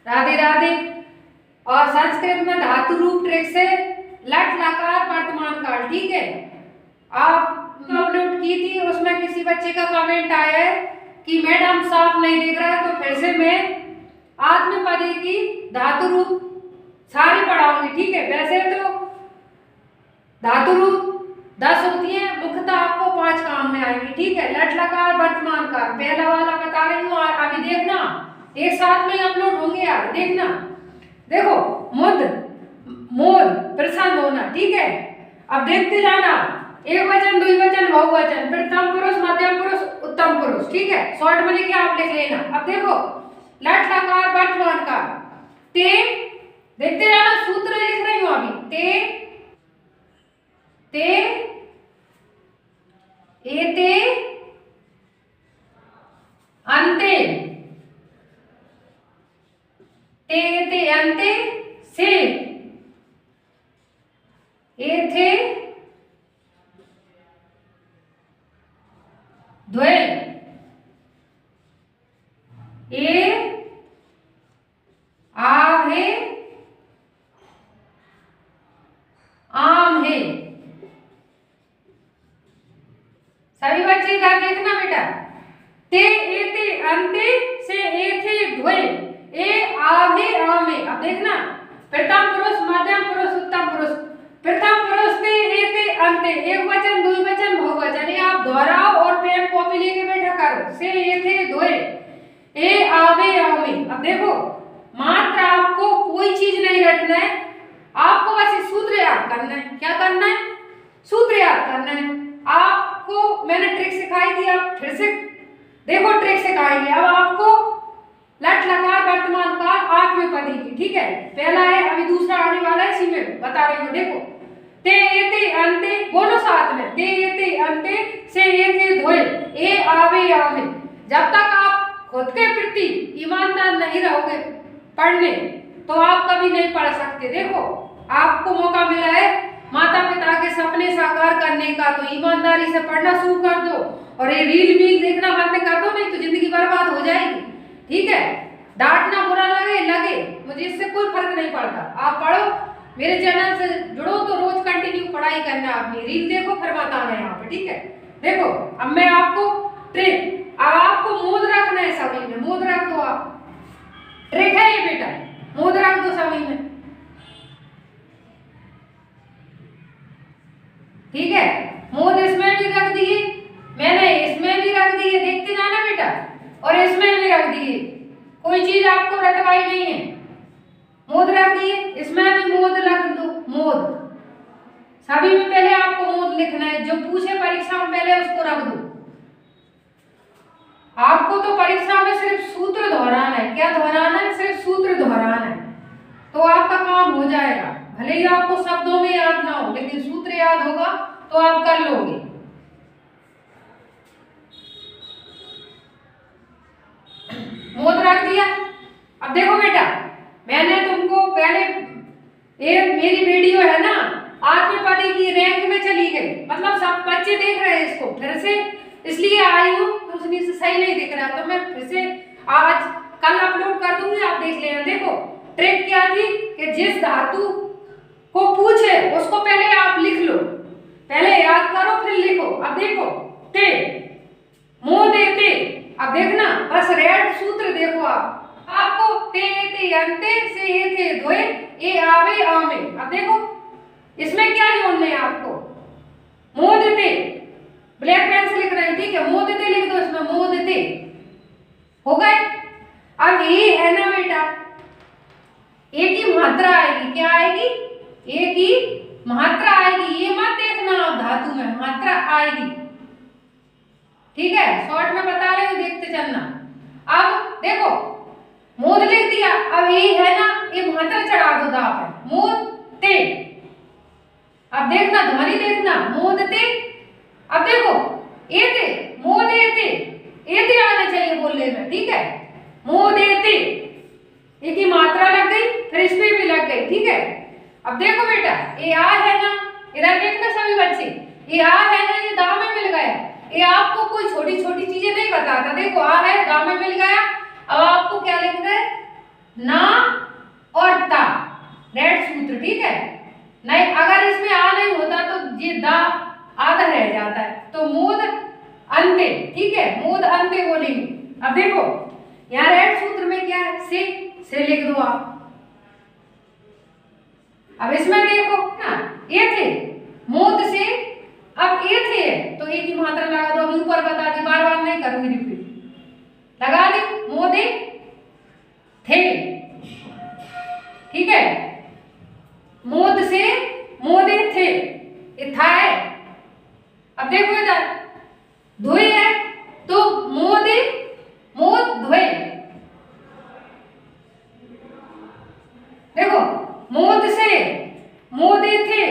राधे राधे। और संस्कृत में धातु रूप ट्रिक से लट लकार वर्तमान काल, ठीक है। आप अपलोड की थी, उसमें किसी बच्चे का कमेंट आया है कि मैडम साफ नहीं दिख रहा है, तो फिर से मैं आत्मपदी की धातु रूप सारी पढ़ाऊंगी, ठीक है। वैसे तो धातु रूप 10 होती है, मुख्यतः आपको 5 काम में आएंगी, ठीक है। लट लकार वर्तमान काल पहला वाला बता रही हूँ, अभी देखना एक साथ में अपलोड होंगे यार, देखना। देखो मुद मोद प्रसन्न होना, ठीक है। अब देखते जाना, एक वचन द्विवचन बहुवचन, प्रथम पुरुष मध्यम पुरुष उत्तम पुरुष, ठीक है। शॉर्ट में लिखे आप लिख लेना। अब देखो लट लकार वर्तमान काल, ते देखते जाना, सूत्र लिख रही हूं अभी। ते एते अंते, ते एते अंते से, एथे द्वे, ए आहे आम है। सभी बच्चे इधर देखना बेटा। ते एते अंते से, एथे द्वे, ए आहे आमे। अब देखना प्रथम पुरुष मध्यम पुरुष उत्तम पुरुष। प्रथम पुरुष ते एते अंते, एक वचन द्विवचन बहुवचन, ये आप दोहराओ और पेन कॉपी लेके बैठा करो। से एथे द्वे, ए आवे आमे। अब देखो मात्र आपको कोई चीज नहीं रटना है, आपको बस इस सूत्र याद करना है। क्या करना है? सूत्र याद करना है। आपको मैंने ट्रिक सिखाई थी, आप फिर से देखो ट्रिक सिखाएंगे। अब आपको लट लकार वर्तमान काल 8वें पदी की, ठीक है। पहला है, अभी दूसरा आने वाला है, इसी में बता रही हूँ। देखो ते एते अंते, बोलो साथ में, ते एते अंते से एथे द्वे, ए आवे आमे। जब तक आप खुद के प्रति ईमानदार नहीं रहोगे पढ़ने, तो आप कभी नहीं पढ़ सकते। देखो आपको मौका मिला है माता पिता के सपने साकार करने का, तो ईमानदारी से पढ़ना शुरू कर दो और ये रील वील देखना बंद कर दो, नहीं तो जिंदगी बर्बाद हो जाएगी, ठीक है। डांटना बुरा लगे मुझे इससे कोई फर्क नहीं पड़ता। आप पढ़ो, मेरे चैनल से जुड़ो तो रोज कंटिन्यू पढ़ाई करना। अपनी रील देखो फिर मत आना यहाँ पे, ठीक है। देखो अब मैं आपको ट्रिक, अब आपको मूड रखना है सभी में, मूड रख दो आप। ट्रिक है ये बेटा, मूड रख दो सभी में, ठीक है। मूड इसमें भी रख दिए, मैंने इसमें भी रख दिए, देखते जाना बेटा, और इसमें भी रख दिए। कोई चीज आपको रटवाई नहीं है। मूड रख दिए, इसमें भी मूड रख दो, मूड सभी में पहले आपको मूड लिखना है। जो पूछे परीक्षा में पहले उसको रख दो। आपको तो परीक्षा में सिर्फ सूत्र दोहराना है। क्या दोहराना है? सिर्फ सूत्र दोहराना है, तो आपका काम हो जाएगा। भले ही आपको शब्दों में याद ना हो, लेकिन सूत्र याद होगा तो आप कर लोगे। मूड रख दिया। अब देखो बेटा, मैंने तुमको पहले, एक मेरी वीडियो है ना 8वीं पदी की, रैंक में चली गई, मतलब सब बच्चे देख रहे हैं इसको, फिर से इसलिए आई हूँ, तो उसमें से सही नहीं दिख रहा, तो मैं फिर से आज कल अपलोड कर दूंगी, आप देख लेना। देखो ट्रिक क्या थी कि जिस धातु को पूछे उसको पहले आप लिख लो, पहले याद करो फिर लिखो। अब देखो ते, मुंह देते, अब देखना बस रेड सूत्र देखो आप, आपको ते एते अंते से एथे द्वे, ए आवे आमे। अब देखो इसमें क्या जोड़ना है आपको? मुंह देते, ब्लैक पेन से लिख रहे हैं, ठीक है। मुंह देते लिख दो इसमें, मुंह देते हो गए। अब ये है ना बेटा, एक ही मात्रा आएगी। क्या आएगी? एक ही मात्रा आएगी। ये मत देखना आप, धातु में मात्रा आएगी, ठीक है। शॉर्ट में बता रही हूँ, देखते चलना। अब देखो मूद लिख दिया, अब ये है ना, ये मात्रा चढ़ा दो दा पे, मूद ते। अब देखना ध्वनि देखना, मूद ते। अब देखो एते, मूद एते, एते आना चाहिए बोलने में, ठीक है। मूद एते, एक ही मात्रा लग गई, फिर इस पे भी लग गई, ठीक है। अब देखो बेटा, ये आ है ना, इधर देखना सभी बच्चे, ये आ है ना, ये दा में मिल गया। ये आपको कोई छोटी छोटी चीजें नहीं बताता। देखो आ है, दा में मिल गया। अब आपको क्या लिखना है? ना से लिख दो आप। अब इसमें देखो ना, ए थे मोद से, अब ए थे तो ए की मात्रा लगा दो। अभी ऊपर बता दी, बार बार नहीं करूंगी रिपीट, लगा दी मोदे थे, ठीक है। मोद से मोदे थे, ये था है। अब देखो इधर धोए है तो मोदे मोद धोए, देखो मोद से मोदे थे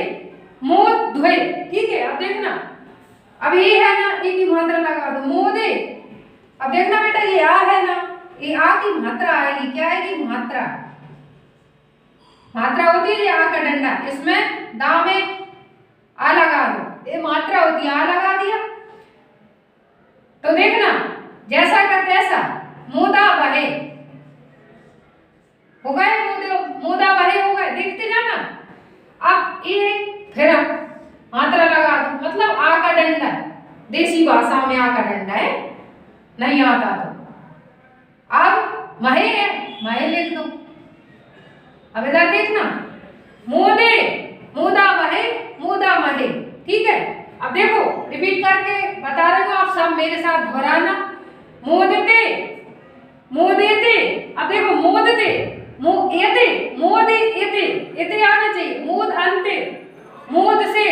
मोद धोए, ठीक है। अब देखना, अब ये है ना, ए की मात्रा लगा दो मोदे। अब देखना बेटा, ये आ है ना, ये आ की मात्रा आएगी, क्या आएगी मात्रा, मात्रा होती है ये आ का डंडा, इसमें दा में आ लगा दो, ये मात्रा होती है, आ लगा दिया। तो देखना जैसा का तैसा, मोदा बहे हो गए, मोदा बहे हो गए, देखते जाना। अब ये फिर मात्रा लगा दो, मतलब आ का डंडा, देसी भाषा में आ का डंडा है, नहीं आता तो। अब महे है, महे लिख दो। अब इधर देखना, मोदे मोदा महे मोदा महे, ठीक है। अब देखो रिपीट करके बता रहे हो आप सब, मेरे साथ दोहराना। मोदते मोदेते, अब देखो मोदते एते मोदे एते, एते आना चाहिए, मोद अंते, मोद से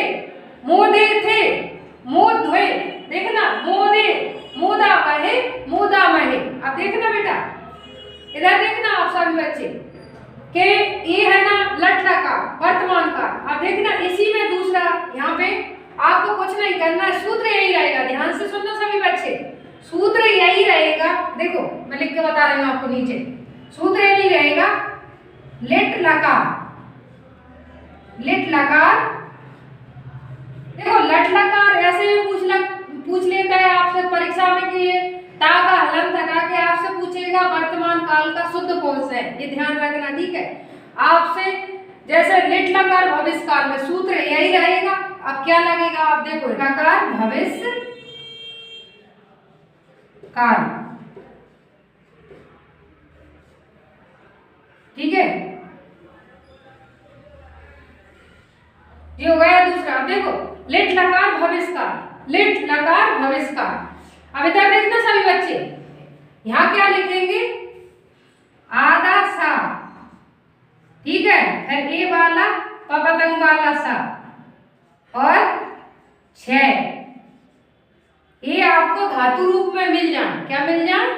मोदे थे मोद धोए, देखना मोदे मोदा महे मोदा महे। अब देखना बेटा, इधर देखना आप सभी बच्चे के ये है ना लट लका वर्तमान काल। अब देखना इसी में दूसरा, यहाँ पे आपको कुछ नहीं करना है, सूत्र यही रहेगा, ध्यान से सुनना सभी बच्चे, सूत्र यही रहेगा। देखो मैं लिख के बता रही हूँ आपको नीचे, सूत्र यही रहेगा, लिट लकार, लिट लकार। देखो लट लकार ऐसे भी पूछ लेता है आपसे परीक्षा में कि ता का हलन तका के आपसे पूछेगा वर्तमान काल का शुद्ध कौन सा है, ये ध्यान रखना, ठीक है। आपसे जैसे लिट लकार भविष्य काल में सूत्र यही रहेगा। अब क्या लगेगा, आप देखो लकार भविष्य काल, ठीक है, ये हो गया दूसरा। अब देखो लिट लकार भविष्य काल, लिट लकार भविष्य काल। अब इधर देखना सभी बच्चे, यहाँ क्या लिखेंगे, आधा सा, ठीक है, फिर ए वाला पतंग वाला सा और 6, ये आपको धातु रूप में मिल जाए, क्या मिल जाए,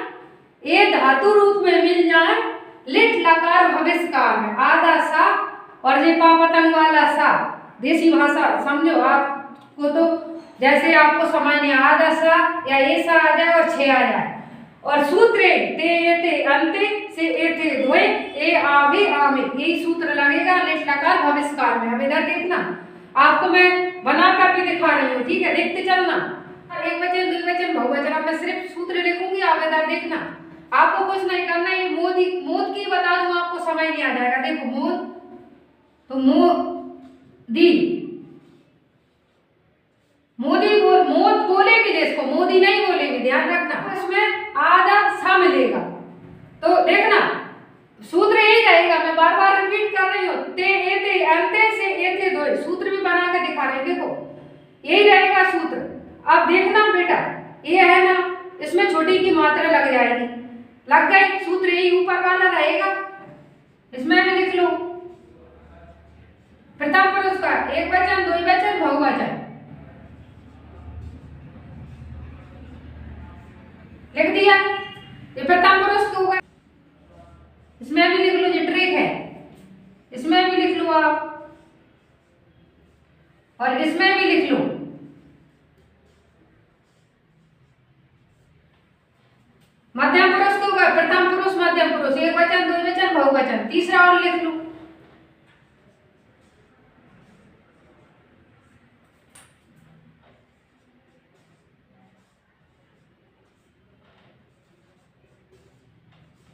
ये धातु रूप में मिल जाए लिट लकार भविष्य काल में, आधा सा और ये पतंग वाला सा, देसी भाषा समझो आपको, तो जैसे आपको समझ नहीं, आधा सा या ए सा आ जाए और 6 आ जाए, और सूत्र ते एते अंते से एते धोए ए आवे आमे, यही सूत्र लगेगा लिट लकार भविष्य काल में। अब इधर देखना, आपको मैं बनाकर भी दिखा रही हूँ, ठीक है, देखते चलना। एक वचन द्विवचन बहुवचन, अब मैं सिर्फ सूत्र लिखूंगी, आप इधर देखना, आपको कुछ नहीं करना। ये मोद की बता दूं आपको समझ नहीं आ जाएगा। देखो मोद तो मोदी, मोदी मोद बोलेंगे जिसको, मोदी नहीं बोलेंगे, ध्यान रखना। इसमें आधा सा मिलेगा, तो देखना सूत्र यही रहेगा, मैं बार बार रिपीट कर रही हूँ, ते एते अंते से एते धोए, सूत्र भी बना के दिखा रहे हैं, देखो यही रहेगा सूत्र। अब देखना बेटा, ये है ना, इसमें छोटी की मात्रा लग जाएगी, लग गई, सूत्र यही ऊपर वाला रहेगा, इसमें भी लिख लो। प्रथम पुरुष का एक वचन द्विवचन बहुवचन लिख दिया, ये प्रथम पुरुष को होगा, इसमें भी लिख लो, ये ट्रिक है, इसमें भी लिख लो आप और इसमें भी लिख लो। मध्यम पुरुष को होगा, प्रथम पुरुष मध्यम पुरुष, एक वचन द्विवचन बहुवचन, तीसरा और लिख लो।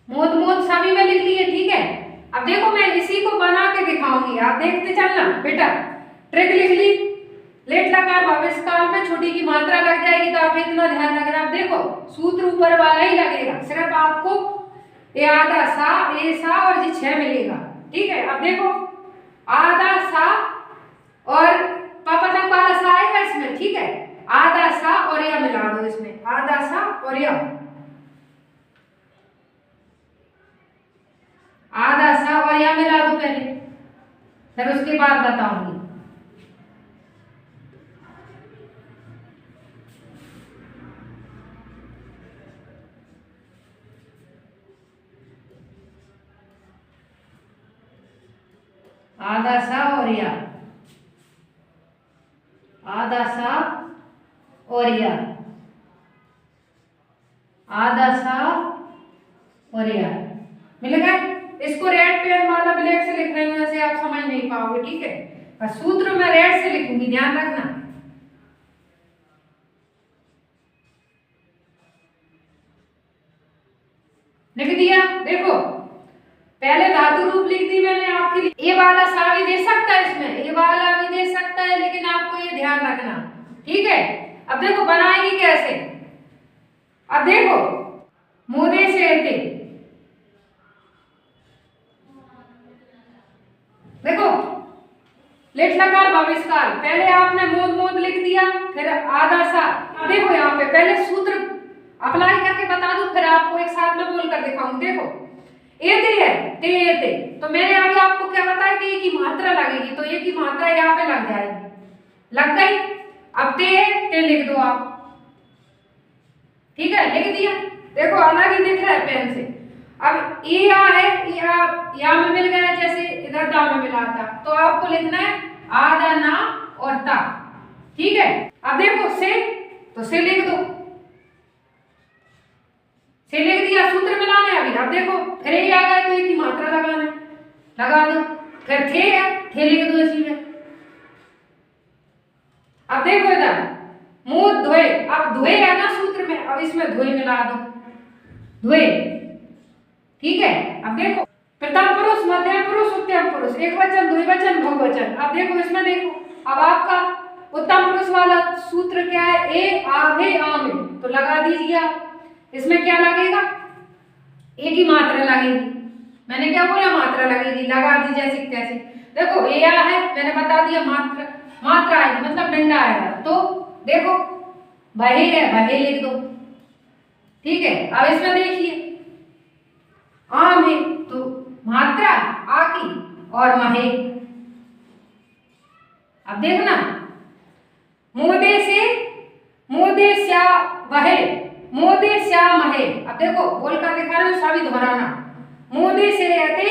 मोद मोद सभी में लिख लिए, ठीक है। अब देखो मैं इसी को बना के दिखाऊंगी, आप देखते चलना बेटा। ट्रिक लिख ली, लेट लकार भविष्य काल में छोटी की मात्रा लग जाएगी, तो आप इतना ध्यान रखना। अब देखो सूत्र ऊपर वाला ही लगेगा, सिर्फ आपको ये आधा सा, ये सा और ये 6 मिलेगा। ठीक है, अब देखो आधा सा और पतंग वाला सा आएगा इसमें। ठीक है, आधा सा और या मिला दो इसमें, आधा सा और या, आधा सा और या मिला दो पहले, फिर उसके बाद बताऊंगी। आधा सा और या, आधा सा और या, आधा सा और या, मिल गया। इसको रेड पेन वाला ब्लैक से लिख रही हूं, ऐसे आप समझ नहीं पाओगे। ठीक है, और सूत्र में रेड से लिखूंगी, ध्यान रखना। लिख दिया, देखो पहले धातु रूप लिख दी मैंने आपके लिए। ये वाला सा भी दे सकता है इसमें, ये वाला भी दे सकता है, लेकिन आपको ये ध्यान रखना। ठीक है, अब देखो बनाएंगे कैसे। अब देखो मोदे से एते, देखो लेट लकार भविष्यकाल, पहले आपने मोद मोद लिख दिया, फिर आधा सा। देखो यहाँ पे पहले सूत्र अप्लाई करके बता दूं, फिर आपको एक साथ में बोल कर दिखाऊंगी। देखो एते है, ते एते, तो मैंने अभी आपको क्या बताया कि ये की मात्रा लगेगी, तो ये की मात्रा यहाँ पे लग जाएगी, लग गई। अब ते लिख दो आप। ठीक है, लिख दिया, देखो अलग ही दिख रहा है पेन से। अब या है, या में मिल गया, जैसे इधर दा में मिला था, तो आपको लिखना है आधा ना और ता। ठीक है, अब देखो से, तो से लिख दो, से लिख दिया, सूत्र मिलाना है अभी। अब देखो फिर ये आ गया, तो ये की मात्रा लगाना है, लगा दो। फिर थे लिख दो इसी में। अब देखो इधर मुंह धोए, अब धोए है ना सूत्र में, अब इसमें धोए मिला दो, धोए। ठीक है, अब देखो प्रथम पुरुष, मध्यम पुरुष, उत्तम पुरुष, एक वचन, द्विवचन, बहुवचन। अब देखो इसमें, देखो अब आपका उत्तम पुरुष वाला सूत्र क्या है, ए आवे आमे, तो लगा दीजिए आप। इसमें क्या लगेगा, ए की मात्रा लगेगी। मैंने क्या बोला, मात्रा लगेगी, लगा दी जैसे तैसे। देखो ए आ है, मैंने बता दिया, मात्रा आएगी मतलब डंडा आएगा। तो देखो बहे है, बहे लिख दो। ठीक है, अब इसमें देखिए आम है, तो मात्रा आ की और महे। अब देखना मोदे श्या वहे, मोदे श्या महे। अब देखो बोलकर दिखा रहे हो, सभी दोहराना। मोदे से अते,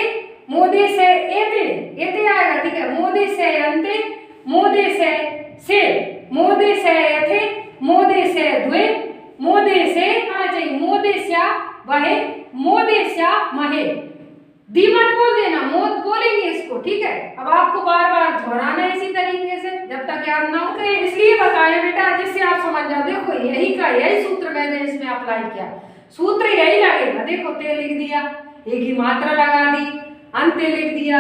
मोदे से एते, एते आएगा। ठीक है, मोदे से अंते, मोदे से, मोदे से अथे, मोदे से द्वे, मोदे से आना चाहिए, मोदे श्या वहे, मोदे श्या महे। दीमत बोल देना, मोद बोलेंगे इसको। ठीक है, अब आपको बार बार दोहराना है इसी तरीके से जब तक याद ना हो। तो इसलिए बताया बेटा जिससे आप समझ जाओ। देखो यही सूत्र मैंने इसमें अप्लाई किया, सूत्र यही लगेगा। देखो ते लिख दिया, एक ही मात्रा लगा दी, अंत्य लिख दिया,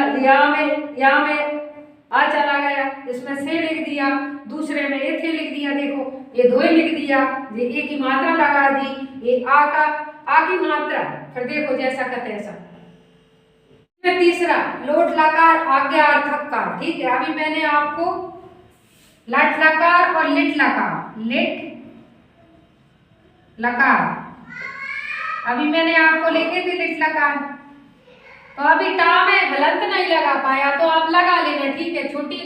या में आ चला गया, इसमें से लिख दिया, दूसरे में ए थे लिख दिया। देखो ये धोए लिख दिया, ये एक ही मात्रा लगा दी, ये आ की मात्रा, फिर देखो जैसा का तैसा। तीसरा लोट लकार आज्ञार्थक का। ठीक है, अभी मैंने आपको लट लकार और लिट लकार, लिट लकार अभी मैंने आपको लिखे थे लिट लकार। तो अभी टा में हलंत नहीं लगा पाया, तो आप लगा लेना। ठीक है, छोटी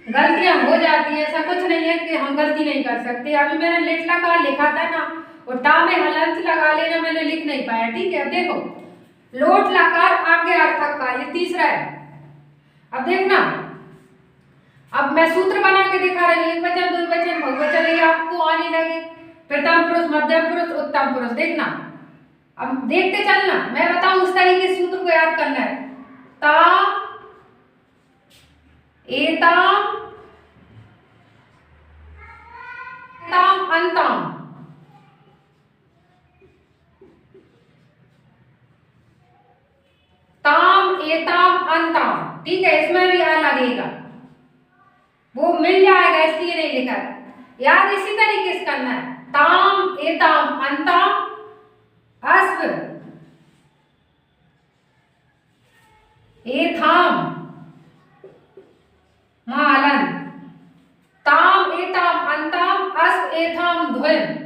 गलतियां हो जाती है, ऐसा कुछ नहीं है कि हम गलती नहीं कर सकते। अभी मैंने लिट लकार लिखा था ना, और टा में हलंत लगा लेना, मैंने लिख नहीं पाया। ठीक है, अब देखो लोट लकार आज्ञार्थक का, ये तीसरा है। अब देखना, अब मैं सूत्र बना के दिखा रही हूँ, एक वचन, द्विवचन, बहुवचन, ये आपको आने लगे। प्रथम पुरुष, मध्यम पुरुष, उत्तम पुरुष। देखना, अब देखते चलना, मैं बताऊं उस तरीके से सूत्र को याद करना है। ताम, एताम, ताम, अंताम, ताम, एताम, अंताम। ठीक है, इसमें भी आ लगेगा, वो मिल जाएगा, इसलिए नहीं लिखा। याद इसी तरीके से करना है। ताम, एताम, अंताम, अस्व, एथाम मालन, ताम एताम अंताम अस एथाम ध्वम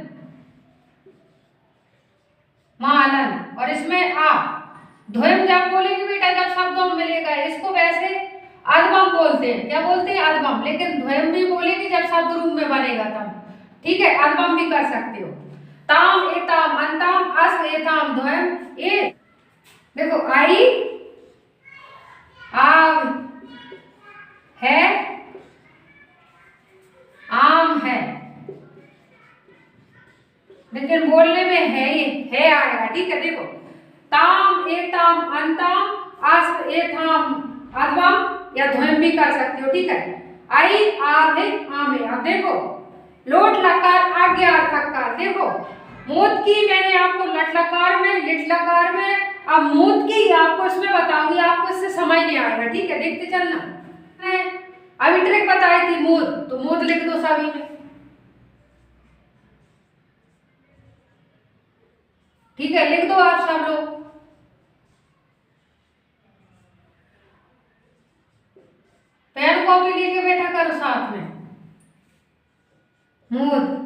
मालन। और इसमें आप ध्वम जब बोलेंगे बेटा जब शब्दों में मिलेगा, इसको वैसे अधमम बोलते हैं। क्या बोलते हैं? अधमम। लेकिन ध्वम भी बोलेंगे जब शब्द रूप में बनेगा तब, ठीक है। अधमम भी कर सकते हो। ताम एताम अंताम अस एताम ध्वम। ए देखो आई आम है, आम है, लेकिन बोलने में है ये है आएगा, ठीक है। देखो ताम एताम अंताम अस एताम अधमम या ध्वम भी कर सकते हो, ठीक है। आई आम है, आम है। अब देखो लोट लकार आज्ञा अर्थकार। देखो मूत की मैंने आपको लट लकार में, लिट लकार में, अब मूत की आपको इसमें बताऊंगी, आपको इससे समझ नहीं आएगा, ठीक है। देखते चलना। अभी ट्रिक बताई थी मूत, तो मूत लिख दो सभी में, ठीक है। लिख दो आप सब लोग। पेन कॉपी लेके बैठा करो साथ में। मूत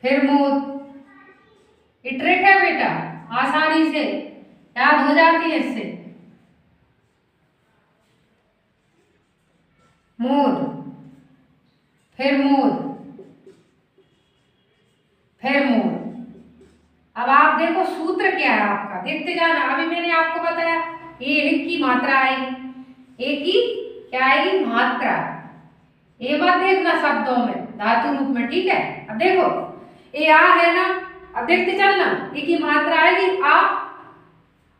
फिर मूत, ये ट्रिक है बेटा, आसानी से याद हो जाती है इससे। मूत फिर मूत फिर मूत। अब आप देखो सूत्र क्या है आपका, देखते जाना। अभी मैंने आपको बताया ये एक की मात्रा आएगी, एक की क्या आएगी? मात्रा। ये मत देखना शब्दों में, धातु रूप में, ठीक है। अब देखो ये आ है ना, अब देखते चलना। ये की मात्रा आएगी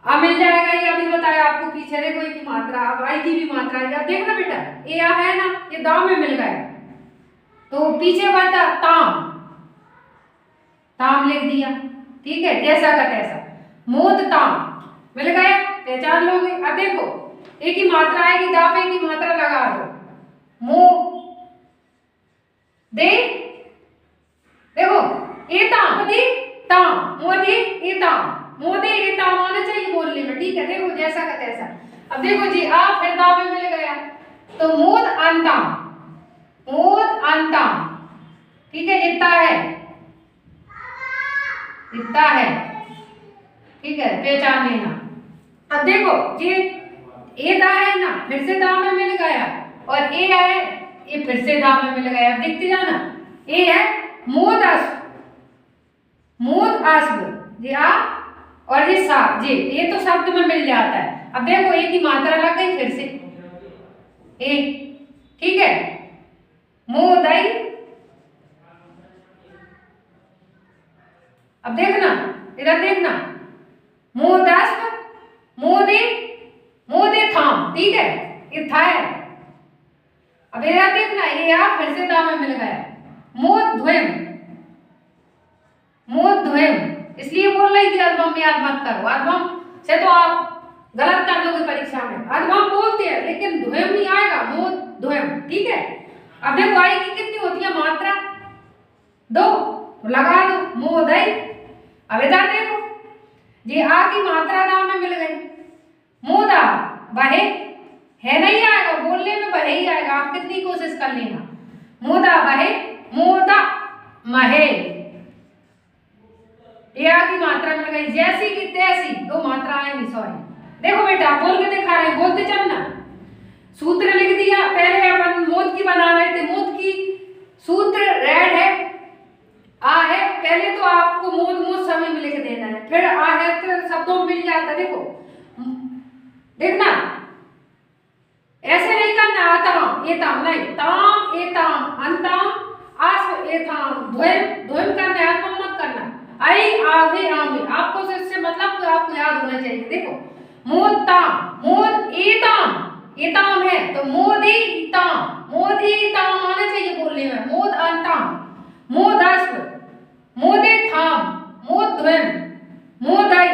आ मिल जाएगा, ये अभी बताया आपको पीछे। देखो ये की मात्रा, अब आई की भी मात्रा आएगी। अब देखना बेटा ये आ है ना, ये दाव में मिल गया, तो पीछे बचा ताम, ताम लिख दिया, ठीक है। जैसा का तैसा मोद ताम मिल गया, पहचान लोगे। अब देखो एक ही मात्रा आएगी, दा पे की मात्रा लगा दो, मो दे। देखो एताम मोदे ताम, मोदे एताम, मोदे एताम आना चाहिए बोलने में, ठीक है। देखो जैसा का तैसा। अब देखो जी आ फिर दा में मिल गया, तो मोद अंताम, मोद अंताम, ठीक है। इतना है, इतना है, ठीक है, पहचान लेना। अब देखो ये ए दा है ना, फिर से दा में मिल गया, और ए है ये फिर से दा में मिल गया। अब देखते जाना। ए है मोद अश्व, मोद अश्व जी आ, और ये सा जी, ये तो शब्द में मिल जाता है। अब देखो ए की मात्रा लग गई फिर से ए, ठीक है। मोदई, अब देखना इधर देखना, मोदस्व, मोदे, मोदे थाम, ठीक है। ये था है। अब इधर देखना, ये आप फिर से दाम में मिल गया, मोद ध्वम, मोद ध्वम। इसलिए बोल रही थी अधमम याद मत करो, अधमम से तो आप गलत कर दोगे परीक्षा में। अधमम बोलते हैं लेकिन ध्वम नहीं आएगा, मोद ध्वम, ठीक है। अब देखो आई की कितनी होती है मात्रा? दो, तो लगा दो मोदई। अब इधर देखो ये आ की मात्रा दाम में मिल गई, मोदा बहे है, नहीं आएगा बोलने में, बहे ही आएगा, आप कितनी कोशिश कर लेना। मोदा बहे, मोदा महे, ये आ की मात्रा मिल गई, जैसी की तैसी, दो मात्रा आएंगी, सॉरी। देखो बेटा बोल के दिखा रहे हैं, बोलते चलना। सूत्र लिख दिया, पहले अपन मोद की बना रहे थे, मोद की सूत्र रेड है, आ है, पहले तो आपको मोद मोद सभी में लिख देना है, फिर आ है तो शब्दों में मिल जाता है। देखो देखना, ऐसे नहीं करना आताम एताम, नहीं, ताम एताम अंताम अश्व एताम ध्वम, ध्वम करना है, अधमम मत करना। आई आगे आमे, आपको इससे मतलब तो आपको याद होना चाहिए। देखो मोद ताम, मोद एताम, एताम है तो मोदे ताम, मोदे ताम आना चाहिए बोलने में, मोद अंताम, मोद अश्व, मोदे थाम, मोद ध्वम, मोदई,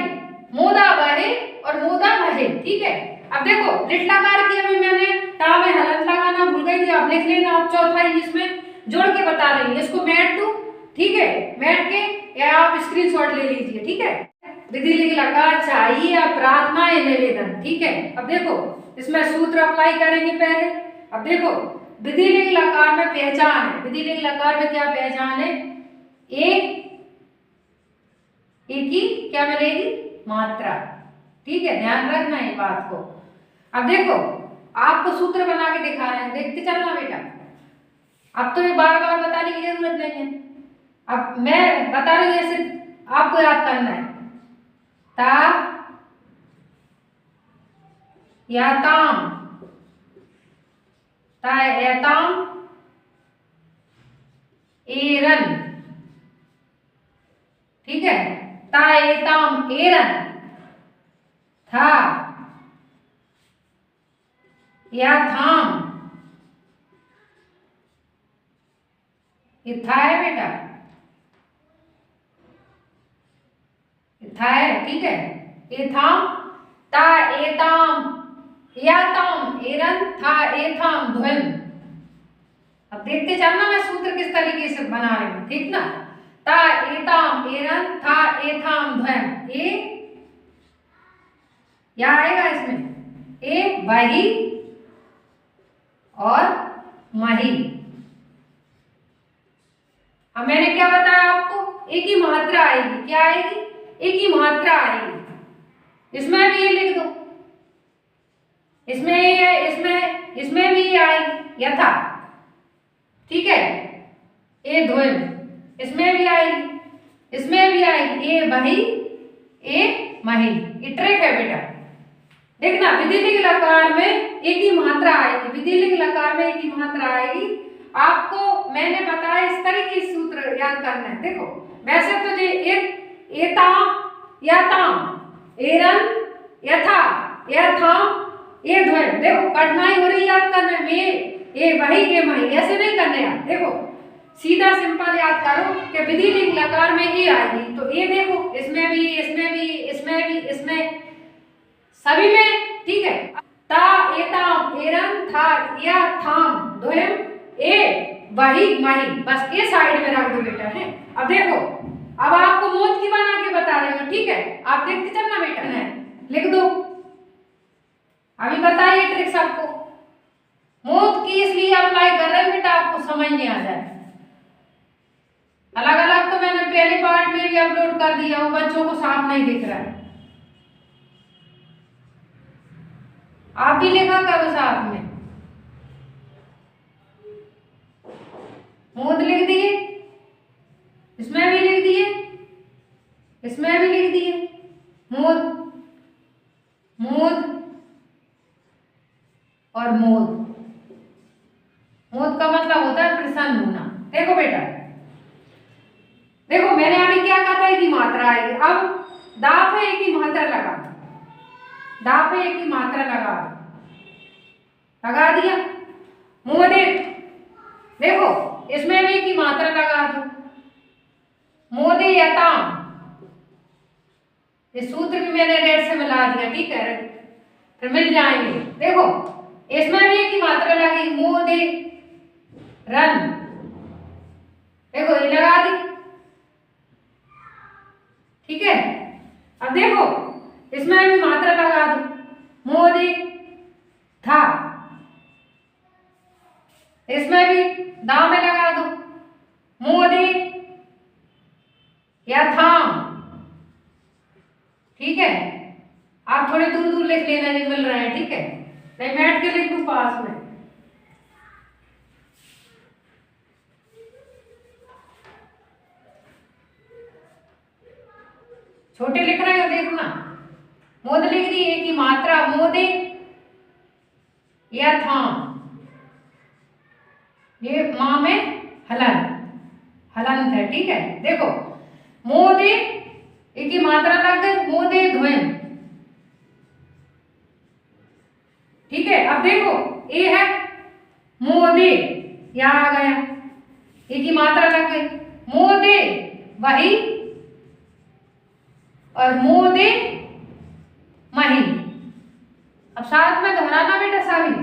मोदा बहे और मोदा बहे, ठीक है। अब देखो लिट लकार की अभी मैंने ता में हलंत लगाना भूल गई थी, आप लिख लेना। आप चौथा इसमें जोड़ के बता रही है, इसको मैट दो, ठीक है। मैट के या आप स्क्रीनशॉट ले लीजिए, ठीक है। विधि लिख लकार चाहिए या प्रार्थनाएं निवेदन। ठीक है, अब देखो इसमें सूत्र अप्लाई करेंगे पहले। अब देखो विधिलिंग लकार में पहचान है, विधिलिंग लकार में क्या पहचान है, एक ही क्या मिलेगी, मात्रा। ठीक है, ध्यान रखना ये बात को। अब देखो आपको सूत्र बना के दिखा रहे हैं, देखते चलना बेटा। अब तो ये बार बार बताने की जरूरत नहीं है, अब मैं बता रही हूँ, ऐसे आपको याद करना है। ता या ताम, ता एताम एरन। ठीक है, ता एताम एरन, था या थाम, ये था है बेटा, ये था है। ठीक है, ये थाम, ता एताम याताम एरन, था एथाम ध्वम। अब देखते चलना मैं सूत्र किस तरीके से बना रही हूं, ठीक ना। ता एताम एरन, था एथाम ध्वम। क्या आएगा इसमें, ए वही और मही। अब मैंने क्या बताया आपको, एक ही मात्रा आएगी। क्या आएगी, एक ही मात्रा आएगी। इसमें भी ये लिख दो, इसमें ये है, इसमें भी ये आएगी यथा। ठीक है, ए ध्वम, इसमें भी आएगी, इसमें भी आएगी, ए वही ए मही। ये ट्रिक है बेटा, देखना विधिलिंग लकार में एक ही मात्रा आएगी, विधिलिंग लकार में एक ही मात्रा आएगी। आपको मैंने बताया इस तरह की सूत्र याद करना है। देखो वैसे तो ये एक एताम याताम एरन यथा यथाम ये ध्वनि, देखो कठिनाई हो रही याद करने में, ये वही ये मही ऐसे नहीं करने यार। देखो सीधा सिंपल याद करो कि विधिलिंग लकार में ए आएगी, तो ये देखो इसमें भी, इसमें भी, इसमें भी, इसमें सभी में। ठीक है, ता एताम एरन, था या थाम ध्वम, ए वही मही, बस ये साइड में रख दो बेटा है। अब देखो अब आपको मोद की बना के बता रही हूँ। ठीक है, आप देखते चलना बेटा है, लिख दो। अभी बताइए ट्रिक सबको, मोद की इसलिए अप्लाई कर रहे हैं बेटा आपको समझ नहीं आ जाए। अलग अलग तो मैंने पहले पार्ट में भी अपलोड कर दिया, वो बच्चों को साफ नहीं दिख रहा है। आप भी लिखा करो साथ में, मोद लिख दिए, इसमें भी लिख दिए, इसमें भी लिख दिए, मोद मोद और मोद। मोद का मतलब होता है प्रसन्न होना। देखो बेटा, देखो मैंने अभी क्या कहा था, एक ही मात्रा आएगी। अब दाप है, एक ही मात्रा लगा दो, दाप है, एक ही मात्रा लगा दो, लगा दिया। मोदे, देखो इसमें भी एक ही मात्रा लगा दो, मोदे यताम। ये सूत्र भी मैंने रेड से मिला दिया। ठीक है, फिर मिल जाएंगे। देखो इसमें भी एक ही मात्रा लगी, मोदे रन, देखो ये लगा दी। ठीक है, अब देखो इसमें भी मात्रा लगा दो, मोदे था, इसमें भी दा में लगा दो, मोदे या थाम। ठीक है, आप थोड़े दूर दूर लिख लेना, नहीं मिल रहा है। ठीक है, मैं बैठ के लिख दूं पास में। छोटे लिख रहे हो देखना, मोद लिख दी, एक ही मात्रा, मोदे या थाम। ये मां में हलन, हलंत है। ठीक है, देखो मोदे एक ही मात्रा लग गई, मोदे ध्वम। ठीक है, अब देखो ए है, मोदे यहां आ गया, एक ही मात्रा लग गई, मोदे वही और मोदे मही। अब साथ में दोहराना बेटा, सभी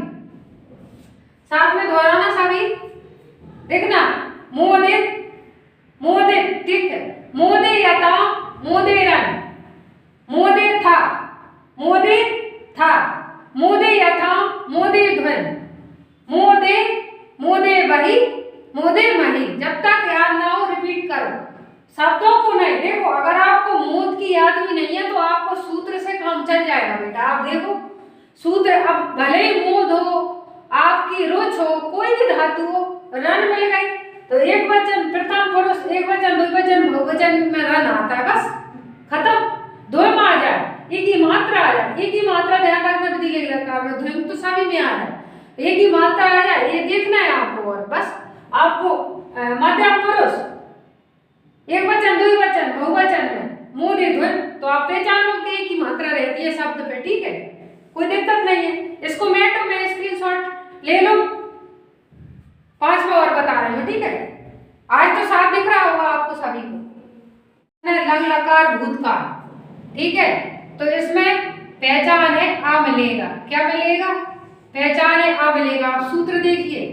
साथ में दोहराना सभी। देखना मोदे मोदे, ठीक है, मोदे यता, मोदे रन, मोदे था, मोदे था, मोदे यथाम, मोदे ध्वन, मोदे, मोदे वही, मोदे मही। जब तक याद ना हो रिपीट करो शब्दों को नहीं। देखो अगर आपको मोद की याद भी नहीं है तो आपको सूत्र से काम चल जाएगा बेटा। आप देखो सूत्र, अब भले ही मोद हो, आपकी रुच हो, कोई भी धातु हो, रन मिल गई तो एक वचन प्रथम पुरुष, एक वचन द्विवचन बहुवचन में रन आता है, बस खत्म। द्वम आ जाए, एक ही मात्रा आ जाए, एक ही मात्रा ध्यान रखना, विधि लिख रखा है द्वम तो सभी में आ रहा है, एक ही मात्रा आ जाए ये देखना है आपको। और बस आपको मध्यम पुरुष, एक वचन द्विवचन बहुवचन में मोदे ध्वन, तो आप पहचान लो कि एक ही मात्रा रहती है शब्द पे, ठीक है, कोई दिक्कत नहीं है। इसको मेटो में स्क्रीनशॉट ले लो, 5वां और बता रहे हैं, ठीक है। आज तो साफ दिख रहा होगा आपको सभी को, लंग लकार भूतकाल, ठीक है। तो इसमें पहचान है आ मिलेगा, क्या मिलेगा, पहचान है आ मिलेगा। आप सूत्र देखिए,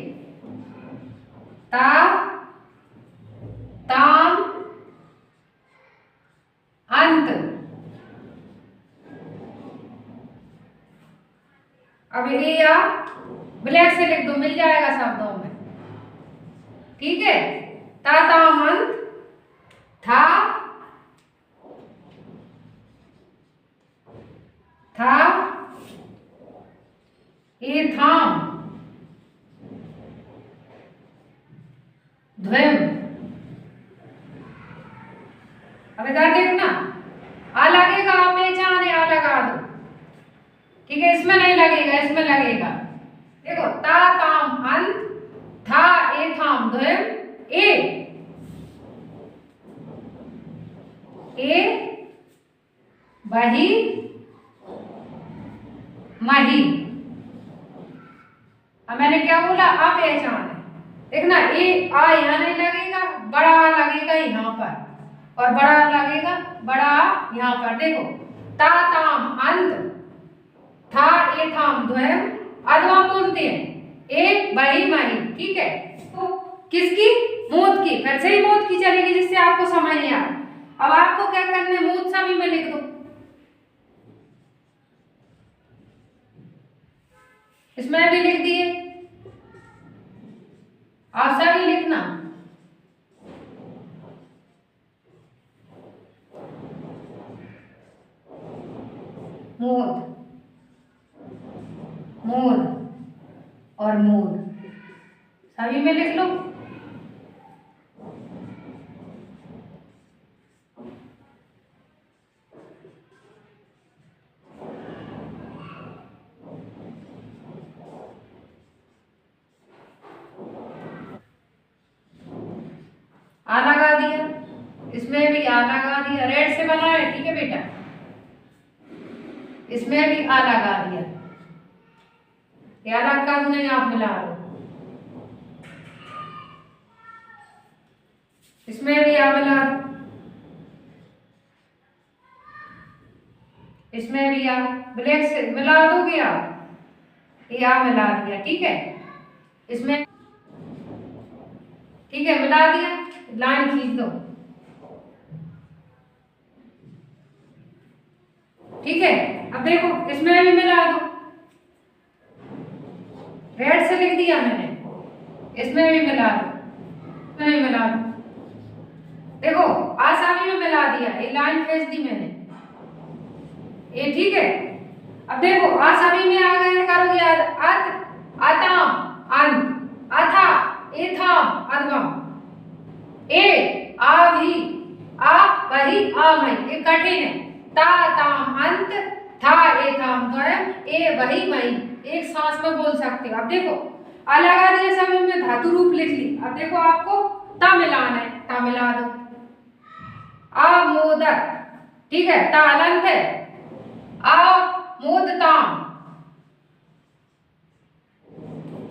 ता, ताम, अंत। अब ये या ब्लैक से लिख दो, मिल जाएगा शब्दों में, ठीक है। ता, ताम, अंत, था, था, ये थाम, ध्वम। अब इधर देखना, आ लगेगा, आप पहचान है आ लगा दो, ठीक है। इसमें नहीं लगेगा, इसमें लगेगा। देखो ता, ताम, अंत, था, ए, थाम, ध्वम, ए वही मही। अब मैंने क्या बोला, आ पहचान है, देखना ए आ यहाँ नहीं लगेगा, बड़ा आ लगेगा यहाँ पर, और बड़ा लगेगा बड़ा आ यहाँ पर। देखो ता, ताम, अंत, था, ए, थाम, ध्वम, अधवा बोलते हैं, ए वही मही, ठीक है। तो किसकी, मोद की, फिर से ही मोद की चलेगी जिससे आपको समझ नहीं आए। अब आपको क्या करना है, मोद सभी में लिख दो, इसमें भी लिख दिए, आप सभी लिखना। मोद, मोद और मोद सभी में लिख लो। आ लगा दिया, इसमें भी आ लगा दिया, रेड से बना है, ठीक है बेटा। इसमें भी आ लगा दिया, याद रखा नहीं, आप मिला दो। इसमें भी आ मिला दो, इसमें भी आ, ब्लैक से मिला दोगे आप, ये आ मिला दिया, ठीक है। इसमें ठीक है, मिला दिया, लाइन खींच दो, ठीक है। अब देखो इसमें भी मिला दो, रेड से लिख दिया मैंने, इसमें भी मिला दो, इसमें भी मिला दो। देखो आसानी में मिला दिया, ये लाइन खींच दी मैंने, ये ठीक है। अब देखो आसानी में आ गए, करो याद, अत, अताम, अंत, अथा, एथाम, अधवम, ए, आ भी, आ वही, आ मई, ये कठिन है। ता, ताम, अंत, था, ए, थाम, ध्वम, ए वही मई, एक सांस में बोल सकते हो। अब देखो आ लगा दिया, सभी में धातु रूप लिख ली। अब देखो आपको ता मिलाना है, ता मिला दो, आमोदक, ठीक है, ता अलंत है, आमोदताम,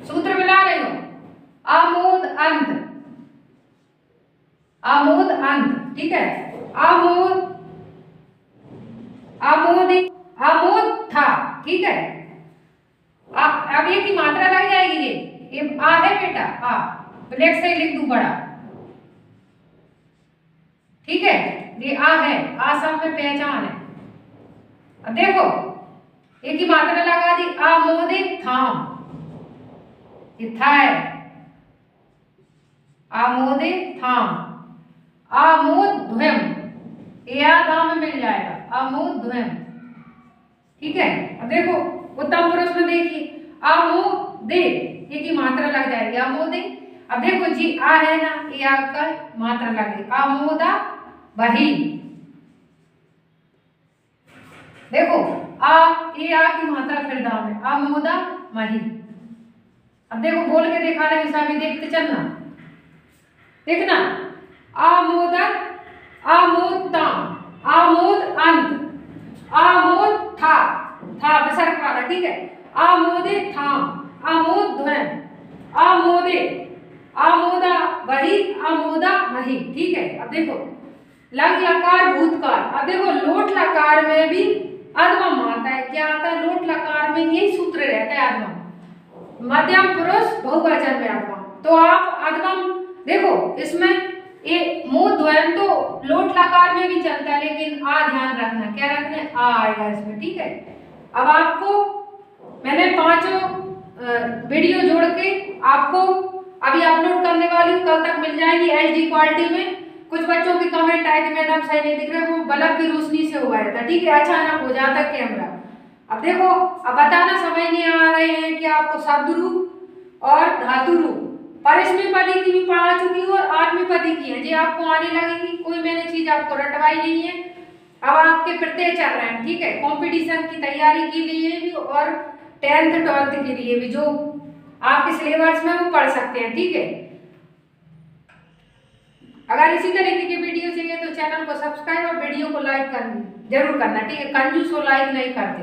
सूत्र मिला रही हो, आमोद अंत, आमोद अंत, ठीक है। आमोद, आमोदी, आमोद था, ठीक है। अब ये की मात्रा लग जाएगी, ये आ है बेटा, आ ब्लैक से लिख दूं बड़ा, ठीक है। ये आ है, आ सब में पहचान है। अब देखो एक ही मात्रा लगा दी। आमोदे थाम, ये था है। आमोदे थाम। आमोदध्वम, ये दाम में मिल जाएगा। आमोदध्वम, ठीक है। अब देखो उत्तम पुरुष में देखिए, आमोदे एक ही मात्रा लग जाएगी। आमोदे। अब देखो जी आ है ना, ये आ का मात्रा लगे। आमोदा वही, देखो आ, ये आ की मात्रा फिर दाम है। आमोदा वही। अब देखो बोल के दिखा रहे हैं, भी देखते चलना, देखना। आमोदक, आमोदताम, आमोद अंत, आमोद था विसर्ग वाला, ठीक है। आमोदे थाम, आमोद ध्वनि, आमोदे, आमोदा वही, आमोदा वही, ठीक है। अब देखो लंग लकार भूतकाल। अब देखो लोट लकार में भी अधमम आता है। क्या आता है? लोट लकार में यही सूत्र रहता है, अधमम। मध्यम पुरुष बहुवचन में अधमम। तो आप अधमम देखो, इसमें ये मूल ध्वनि तो लोट लकार में भी चलता है, लेकिन आ ध्यान रखना, क्या रखना है? आ आएगा इसमें, ठीक है। अब आपको मैंने 5 वीडियो जोड़ के आपको अभी अपलोड करने वाली हूँ, कल तक मिल जाएगी HD क्वालिटी में। कुछ बच्चों की कमेंट आए थे मैडम सही नहीं दिख रहे, वो बल्ब की रोशनी से हुआ था, ठीक है। अचानक हो जाता कैमरा। अब देखो, अब बताना समझ नहीं आ रहे हैं कि आपको शब्द रूप और धातु रूप परिस्मी पदी की भी पढ़ा चुकी हूँ और आठवीं पदी की है जी, आपको आने लगेगी। कोई मैंने चीज आपको रटवाई नहीं है। अब आपके प्रत्यय चल रहे हैं, ठीक है। कंपटीशन की तैयारी के लिए भी और 10th 12th के लिए भी, जो आपके सिलेबस में वो पढ़ सकते हैं, ठीक है। अगर इसी तरीके की वीडियो चाहिए तो चैनल को सब्सक्राइब और वीडियो को लाइक जरूर करना, ठीक है। कंजूस को लाइक नहीं करते।